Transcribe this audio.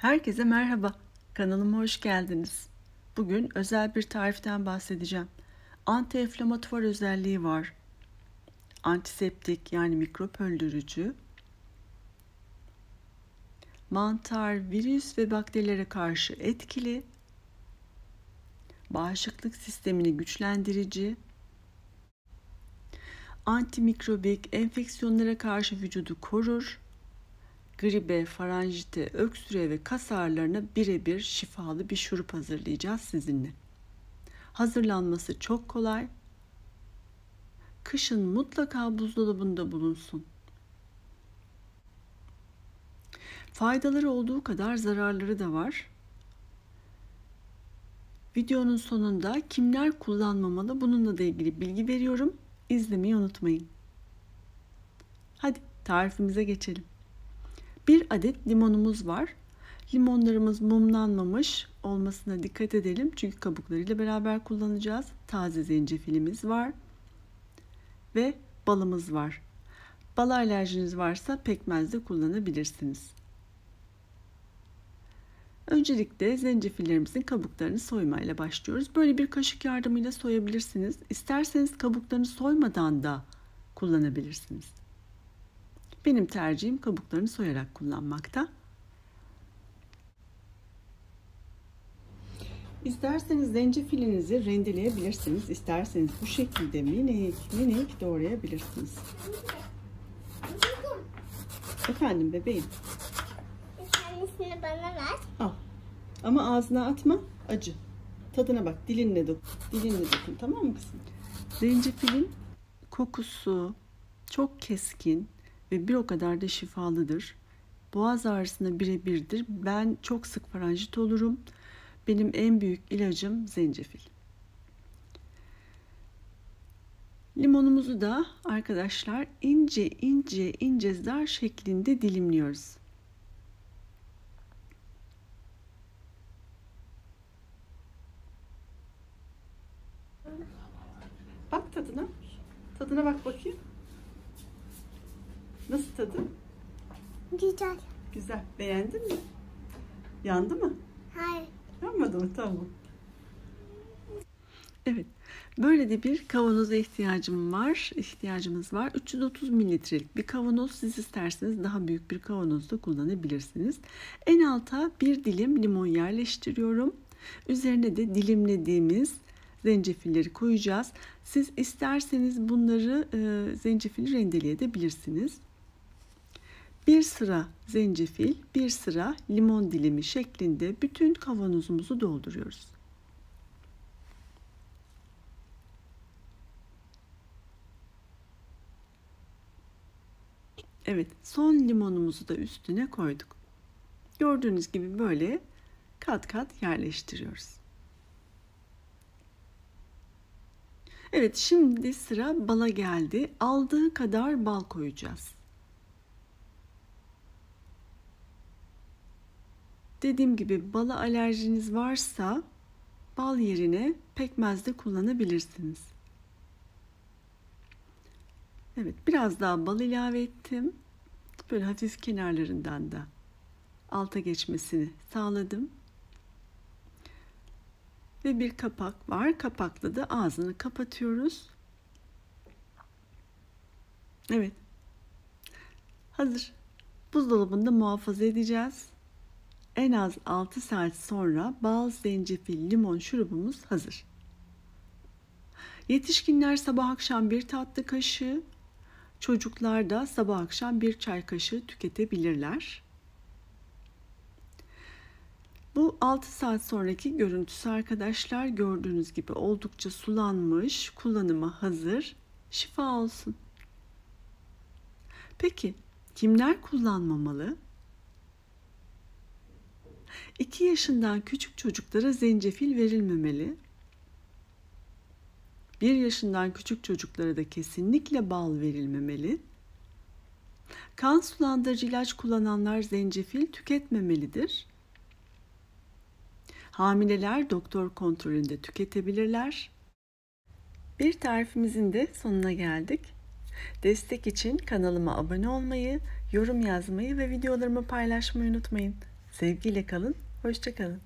Herkese merhaba. Kanalıma hoş geldiniz. Bugün özel bir tariften bahsedeceğim. Anti-enflamatuar özelliği var. Antiseptik yani mikrop öldürücü. Mantar, virüs ve bakterilere karşı etkili. Bağışıklık sistemini güçlendirici. Antimikrobik enfeksiyonlara karşı vücudu korur. Gribe, faranjite, öksürüğe ve kas ağrılarına birebir şifalı bir şurup hazırlayacağız sizinle. Hazırlanması çok kolay. Kışın mutlaka buzdolabında bulunsun. Faydaları olduğu kadar zararları da var. Videonun sonunda kimler kullanmamalı bununla da ilgili bilgi veriyorum. İzlemeyi unutmayın. Hadi tarifimize geçelim. 1 adet limonumuz var. Limonlarımız mumlanmamış olmasına dikkat edelim. Çünkü kabuklarıyla beraber kullanacağız. Taze zencefilimiz var. Ve balımız var. Bala alerjiniz varsa pekmez de kullanabilirsiniz. Öncelikle zencefillerimizin kabuklarını soymayla başlıyoruz. Böyle bir kaşık yardımıyla soyabilirsiniz. İsterseniz kabuklarını soymadan da kullanabilirsiniz. Benim tercihim kabuklarını soyarak kullanmakta. İsterseniz zencefilinizi rendeleyebilirsiniz. İsterseniz bu şekilde minik doğrayabilirsiniz. Efendim bebeğim. Bir tanesini bana ver. Al. Ama ağzına atma. Acı. Tadına bak. Dilinle dokun. Dilinle dokun. Tamam mı kızım? Zencefilin kokusu çok keskin ve bir o kadar da şifalıdır. Boğaz ağrısına birebirdir. Ben çok sık faranjit olurum. Benim en büyük ilacım zencefil. Limonumuzu da arkadaşlar ince zar şeklinde dilimliyoruz. Bak tadına. Tadına bak bakayım. Nasıl tadı? Güzel. Güzel. Beğendin mi? Yandı mı? Hayır. Yanmadı mı? Tamam. Evet. Böyle de bir kavanoza ihtiyacımız var. 330 mililitrelik bir kavanoz. Siz isterseniz daha büyük bir kavanozda kullanabilirsiniz. En alta bir dilim limon yerleştiriyorum. Üzerine de dilimlediğimiz zencefilleri koyacağız. Siz isterseniz bunları zencefili rendeleyebilirsiniz. Bir sıra zencefil, bir sıra limon dilimi şeklinde bütün kavanozumuzu dolduruyoruz. Evet, son limonumuzu da üstüne koyduk. Gördüğünüz gibi böyle kat kat yerleştiriyoruz. Evet, şimdi sıra bala geldi. Aldığı kadar bal koyacağız. Dediğim gibi bala alerjiniz varsa bal yerine pekmez de kullanabilirsiniz. Evet, biraz daha bal ilave ettim. Böyle hafif kenarlarından da alta geçmesini sağladım. Ve bir kapak var. Kapakla da ağzını kapatıyoruz. Evet. Hazır. Buzdolabında muhafaza edeceğiz. En az 6 saat sonra bal, zencefil, limon şurubumuz hazır. Yetişkinler sabah akşam bir tatlı kaşığı, çocuklar da sabah akşam bir çay kaşığı tüketebilirler. Bu 6 saat sonraki görüntüsü arkadaşlar, gördüğünüz gibi oldukça sulanmış, kullanıma hazır. Şifa olsun. Peki kimler kullanmamalı? 2 yaşından küçük çocuklara zencefil verilmemeli. 1 yaşından küçük çocuklara da kesinlikle bal verilmemeli. Kan sulandırıcı ilaç kullananlar zencefil tüketmemelidir. Hamileler doktor kontrolünde tüketebilirler. Bir tarifimizin de sonuna geldik. Destek için kanalıma abone olmayı, yorum yazmayı ve videolarımı paylaşmayı unutmayın. Sevgiyle kalın, hoşça kalın.